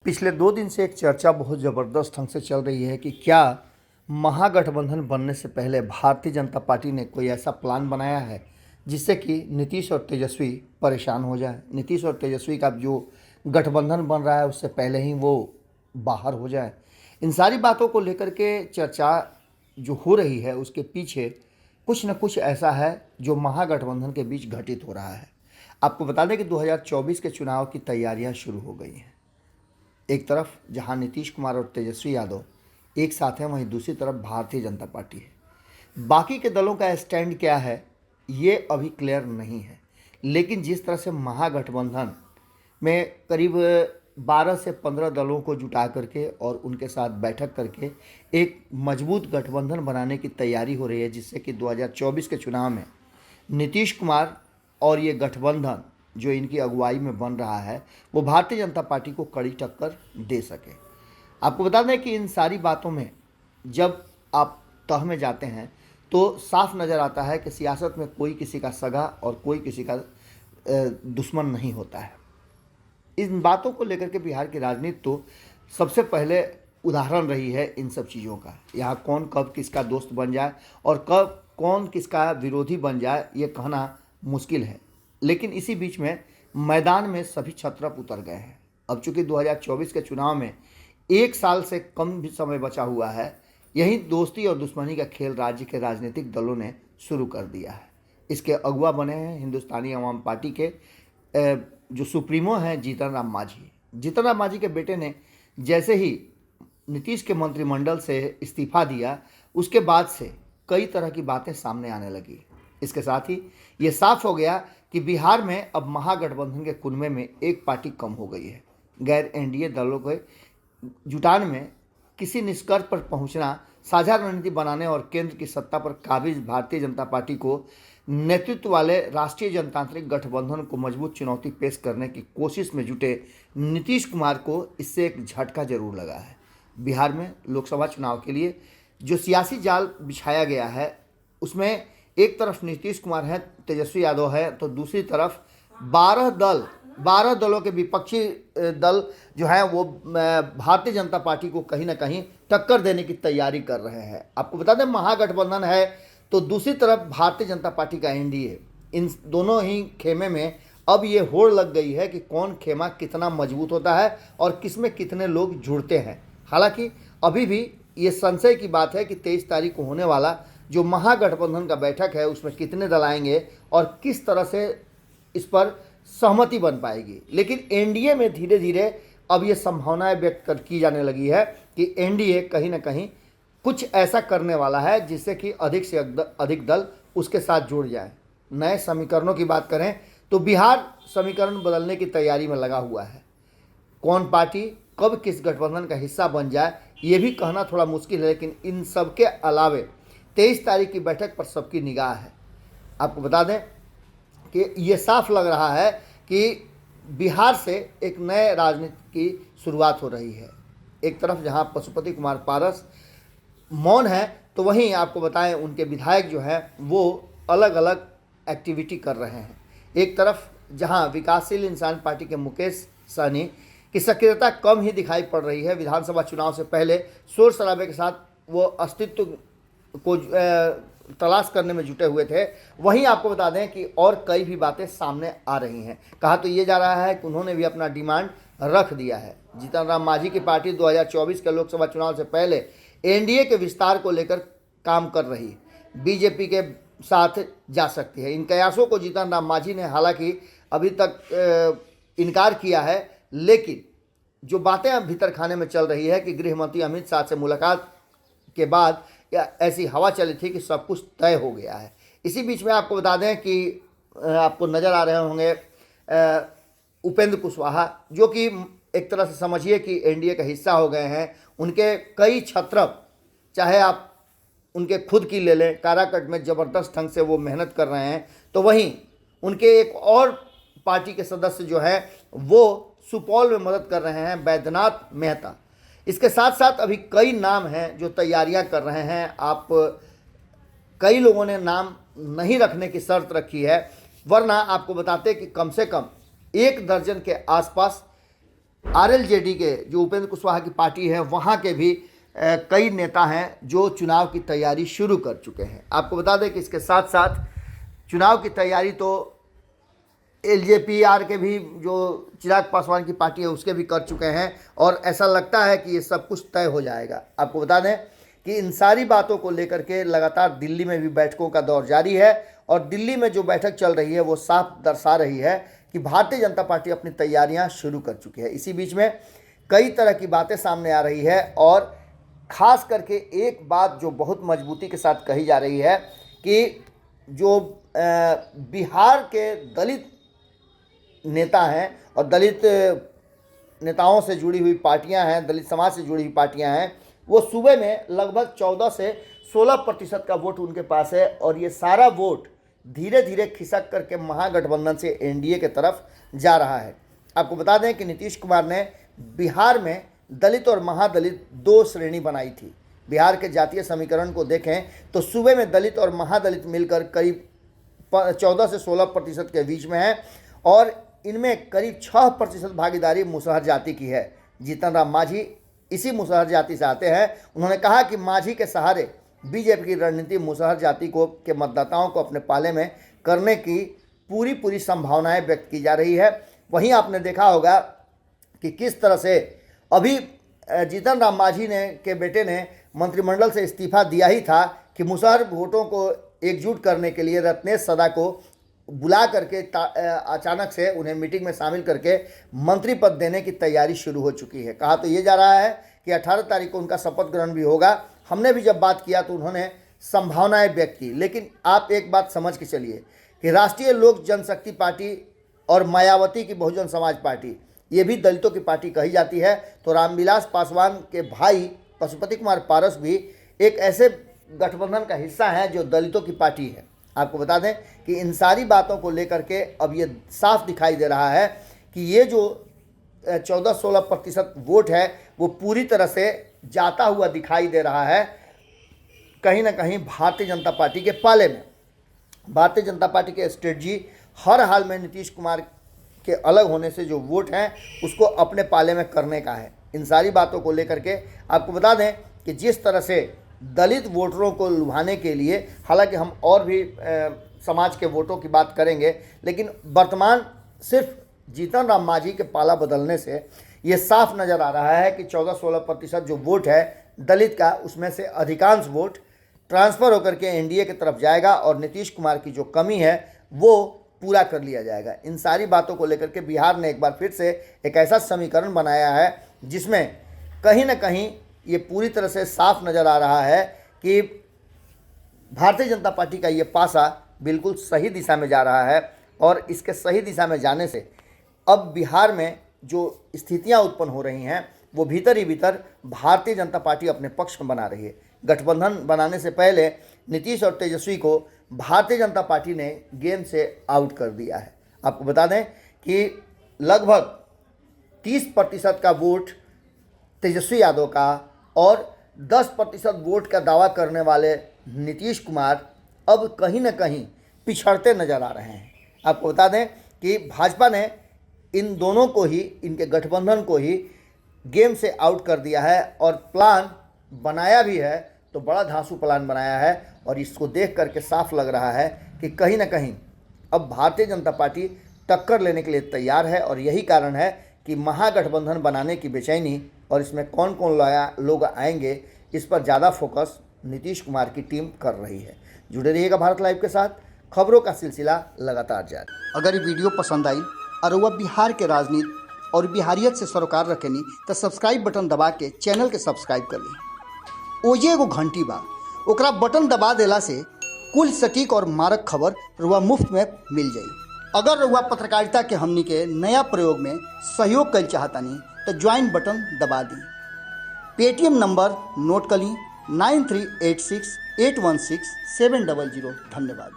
पिछले 2 दिन से एक चर्चा बहुत ज़बरदस्त ढंग से चल रही है कि क्या महागठबंधन बनने से पहले भारतीय जनता पार्टी ने कोई ऐसा प्लान बनाया है जिससे कि नीतीश और तेजस्वी परेशान हो जाए। नीतीश और तेजस्वी का जो गठबंधन बन रहा है उससे पहले ही वो बाहर हो जाए। इन सारी बातों को लेकर के चर्चा जो हो रही है उसके पीछे कुछ न कुछ ऐसा है जो महागठबंधन के बीच घटित हो रहा है। आपको बता दें कि 2024 के चुनाव की तैयारियां शुरू हो गई हैं। एक तरफ जहां नीतीश कुमार और तेजस्वी यादव एक साथ हैं, वहीं दूसरी तरफ भारतीय जनता पार्टी है। बाकी के दलों का स्टैंड क्या है ये अभी क्लियर नहीं है, लेकिन जिस तरह से महागठबंधन में करीब 12 से 15 दलों को जुटा करके और उनके साथ बैठक करके एक मजबूत गठबंधन बनाने की तैयारी हो रही है, जिससे कि 2024 के चुनाव में नीतीश कुमार और ये गठबंधन जो इनकी अगुवाई में बन रहा है वो भारतीय जनता पार्टी को कड़ी टक्कर दे सके। आपको बता दें कि इन सारी बातों में जब आप तह में जाते हैं तो साफ नज़र आता है कि सियासत में कोई किसी का सगा और कोई किसी का दुश्मन नहीं होता है। इन बातों को लेकर के बिहार की राजनीति तो सबसे पहले उदाहरण रही है इन सब चीज़ों का। यहाँ कौन कब किसका दोस्त बन जाए और कब कौन किसका विरोधी बन जाए ये कहना मुश्किल है, लेकिन इसी बीच में मैदान में सभी छत्रप उतर गए हैं। अब चूंकि 2024 के चुनाव में 1 साल से कम भी समय बचा हुआ है, यही दोस्ती और दुश्मनी का खेल राज्य के राजनीतिक दलों ने शुरू कर दिया है। इसके अगुवा बने हैं हिंदुस्तानी अवाम पार्टी के जो सुप्रीमो हैं जीतन राम मांझी। जीतन राम मांझी के बेटे ने जैसे ही नीतीश के मंत्रिमंडल से इस्तीफा दिया, उसके बाद से कई तरह की बातें सामने आने लगी। इसके साथ ही ये साफ हो गया कि बिहार में अब महागठबंधन के कुनबे में एक पार्टी कम हो गई है। गैर एनडीए दलों के जुटान में किसी निष्कर्ष पर पहुंचना, साझा रणनीति बनाने और केंद्र की सत्ता पर काबिज भारतीय जनता पार्टी को नेतृत्व वाले राष्ट्रीय जनतांत्रिक गठबंधन को मजबूत चुनौती पेश करने की कोशिश में जुटे नीतीश कुमार को इससे एक झटका जरूर लगा है। बिहार में लोकसभा चुनाव के लिए जो सियासी जाल बिछाया गया है उसमें एक तरफ नीतीश कुमार हैं, तेजस्वी यादव है, तो दूसरी तरफ 12 दलों के विपक्षी दल जो है वो भारतीय जनता पार्टी को कहीं ना कहीं टक्कर देने की तैयारी कर रहे हैं। आपको बता दें महागठबंधन है तो दूसरी तरफ भारतीय जनता पार्टी का एनडीए, इन दोनों ही खेमे में अब ये होड़ लग गई है कि कौन खेमा कितना मजबूत होता है और किस में कितने लोग जुड़ते हैं। हालांकि अभी भी ये संशय की बात है कि 23 तारीख को होने वाला जो महागठबंधन का बैठक है उसमें कितने दल आएंगे और किस तरह से इस पर सहमति बन पाएगी। लेकिन एनडीए में धीरे धीरे अब ये संभावनाएं व्यक्त की जाने लगी है कि एनडीए कहीं ना कहीं कुछ ऐसा करने वाला है जिससे कि अधिक से अधिक दल उसके साथ जुड़ जाए। नए समीकरणों की बात करें तो बिहार समीकरण बदलने की तैयारी में लगा हुआ है। कौन पार्टी कब किस गठबंधन का हिस्सा बन जाए ये भी कहना थोड़ा मुश्किल है, लेकिन इन सब के अलावे 23 तारीख की बैठक पर सबकी निगाह है। आपको बता दें कि ये साफ लग रहा है कि बिहार से एक नए राजनीति की शुरुआत हो रही है। एक तरफ जहां पशुपति कुमार पारस मौन है तो वहीं आपको बताएं उनके विधायक जो हैं वो अलग अलग एक्टिविटी कर रहे हैं। एक तरफ जहां विकासशील इंसान पार्टी के मुकेश सहनी की सक्रियता कम ही दिखाई पड़ रही है, विधानसभा चुनाव से पहले शोर शराबे के साथ वो अस्तित्व को तलाश करने में जुटे हुए थे, वहीं आपको बता दें कि और कई भी बातें सामने आ रही हैं। कहा तो ये जा रहा है कि उन्होंने भी अपना डिमांड रख दिया है। जीतन राम मांझी की पार्टी 2024 के लोकसभा चुनाव से पहले एनडीए के विस्तार को लेकर काम कर रही बीजेपी के साथ जा सकती है। इन कयासों को जीतन राम मांझी ने हालांकि अभी तक इनकार किया है, लेकिन जो बातें अब भीतर खाने में चल रही है कि गृहमंत्री अमित शाह से मुलाकात के बाद या ऐसी हवा चली थी कि सब कुछ तय हो गया है। इसी बीच में आपको बता दें कि आपको नज़र आ रहे होंगे उपेंद्र कुशवाहा, जो कि एक तरह से समझिए कि एनडीए का हिस्सा हो गए हैं। उनके कई छत्रप, चाहे आप उनके खुद की ले लें, काराकट में ज़बरदस्त ढंग से वो मेहनत कर रहे हैं, तो वहीं उनके एक और पार्टी के सदस्य जो हैं वो सुपौल में मदद कर रहे हैं, वैद्यनाथ मेहता। इसके साथ साथ अभी कई नाम हैं जो तैयारियां कर रहे हैं। आप कई लोगों ने नाम नहीं रखने की शर्त रखी है, वरना आपको बताते कि कम से कम 1 दर्जन के आसपास आरएलजेडी के जो उपेंद्र कुशवाहा की पार्टी है वहाँ के भी कई नेता हैं जो चुनाव की तैयारी शुरू कर चुके हैं। आपको बता दें कि इसके साथ साथ चुनाव की तैयारी तो एलजेपीआर के भी जो चिराग पासवान की पार्टी है उसके भी कर चुके हैं और ऐसा लगता है कि ये सब कुछ तय हो जाएगा। आपको बता दें कि इन सारी बातों को लेकर के लगातार दिल्ली में भी बैठकों का दौर जारी है और दिल्ली में जो बैठक चल रही है वो साफ दर्शा रही है कि भारतीय जनता पार्टी अपनी तैयारियां शुरू कर चुकी है। इसी बीच में कई तरह की बातें सामने आ रही है और ख़ास करके एक बात जो बहुत मजबूती के साथ कही जा रही है कि जो बिहार के दलित नेता हैं और दलित नेताओं से जुड़ी हुई पार्टियां हैं, दलित समाज से जुड़ी हुई पार्टियां हैं, वो सूबे में लगभग 14 से 16% का वोट उनके पास है और ये सारा वोट धीरे धीरे खिसक करके महागठबंधन से एनडीए के तरफ जा रहा है। आपको बता दें कि नीतीश कुमार ने बिहार में दलित और महादलित 2 श्रेणी बनाई थी। बिहार के जातीय समीकरण को देखें तो सूबे में दलित और महादलित मिलकर करीब 14 से 16% के बीच में है और इनमें करीब 6% भागीदारी मुसहर जाति की है। जीतन राम मांझी इसी मुसहर जाति से आते हैं। उन्होंने कहा कि मांझी के सहारे बीजेपी की रणनीति मुसहर जाति को के मतदाताओं को अपने पाले में करने की पूरी संभावनाएं व्यक्त की जा रही है। वहीं आपने देखा होगा कि किस तरह से अभी जीतन राम मांझी ने के बेटे ने मंत्रिमंडल से इस्तीफा दिया ही था कि मुसहर वोटों को एकजुट करने के लिए रत्नेश सदा को बुला करके अचानक से उन्हें मीटिंग में शामिल करके मंत्री पद देने की तैयारी शुरू हो चुकी है। कहा तो ये जा रहा है कि 18 तारीख को उनका शपथ ग्रहण भी होगा। हमने भी जब बात किया तो उन्होंने संभावनाएं व्यक्त की, लेकिन आप एक बात समझ के चलिए कि राष्ट्रीय लोक जनशक्ति पार्टी और मायावती की बहुजन समाज पार्टी ये भी दलितों की पार्टी कही जाती है। तो रामविलास पासवान के भाई पशुपति कुमार पारस भी एक ऐसे गठबंधन का हिस्सा है जो दलितों की पार्टी है। आपको बता दें कि इन सारी बातों को लेकर के अब ये साफ दिखाई दे रहा है कि ये जो 14-16% वोट है वो पूरी तरह से जाता हुआ दिखाई दे रहा है कहीं ना कहीं भारतीय जनता पार्टी के पाले में। भारतीय जनता पार्टी के स्ट्रेटजी हर हाल में नीतीश कुमार के अलग होने से जो वोट हैं उसको अपने पाले में करने का है। इन सारी बातों को लेकर के आपको बता दें कि जिस तरह से दलित वोटरों को लुभाने के लिए, हालांकि हम और भी समाज के वोटों की बात करेंगे, लेकिन वर्तमान सिर्फ जीतन राम मांझी के पाला बदलने से ये साफ नज़र आ रहा है कि 14-16% जो वोट है दलित का, उसमें से अधिकांश वोट ट्रांसफ़र होकर के एनडीए की तरफ जाएगा और नीतीश कुमार की जो कमी है वो पूरा कर लिया जाएगा। इन सारी बातों को लेकर के बिहार ने एक बार फिर से एक ऐसा समीकरण बनाया है जिसमें कहीं ना कहीं ये पूरी तरह से साफ नज़र आ रहा है कि भारतीय जनता पार्टी का ये पासा बिल्कुल सही दिशा में जा रहा है और इसके सही दिशा में जाने से अब बिहार में जो स्थितियां उत्पन्न हो रही हैं वो भीतर ही भीतर भारतीय जनता पार्टी अपने पक्ष में बना रही है। गठबंधन बनाने से पहले नीतीश और तेजस्वी को भारतीय जनता पार्टी ने गेम से आउट कर दिया है। आपको बता दें कि लगभग 30% का वोट तेजस्वी यादव का और 10% वोट का दावा करने वाले नीतीश कुमार अब कहीं ना कहीं पिछड़ते नजर आ रहे हैं। आपको बता दें कि भाजपा ने इन दोनों को ही, इनके गठबंधन को ही गेम से आउट कर दिया है और प्लान बनाया भी है तो बड़ा धांसू प्लान बनाया है और इसको देख करके साफ लग रहा है कि कहीं ना कहीं अब भारतीय जनता पार्टी टक्कर लेने के लिए तैयार है और यही कारण है कि महागठबंधन बनाने की बेचैनी और इसमें कौन कौन लोग आएंगे इस पर ज़्यादा फोकस नीतीश कुमार की टीम कर रही है। जुड़े रहिएगा भारत लाइव के साथ, खबरों का सिलसिला लगातार जारी। अगर ये वीडियो पसंद आई और वह बिहार के राजनीति और बिहारियत से सरोकार रखेनी तो सब्सक्राइब बटन दबा के चैनल के सब्सक्राइब कर ली। ओजे एगो घंटी बा, ओकरा बटन दबा देला से कुल सटीक और मारक खबर रुआ मुफ्त में मिल जाई। अगर रुआ पत्रकारिता के हमनी के नया प्रयोग में सहयोग कर चाहतानी तो ज्वाइन बटन दबा दी। पेटीएम नंबर नोट कर ली 9386816700। धन्यवाद।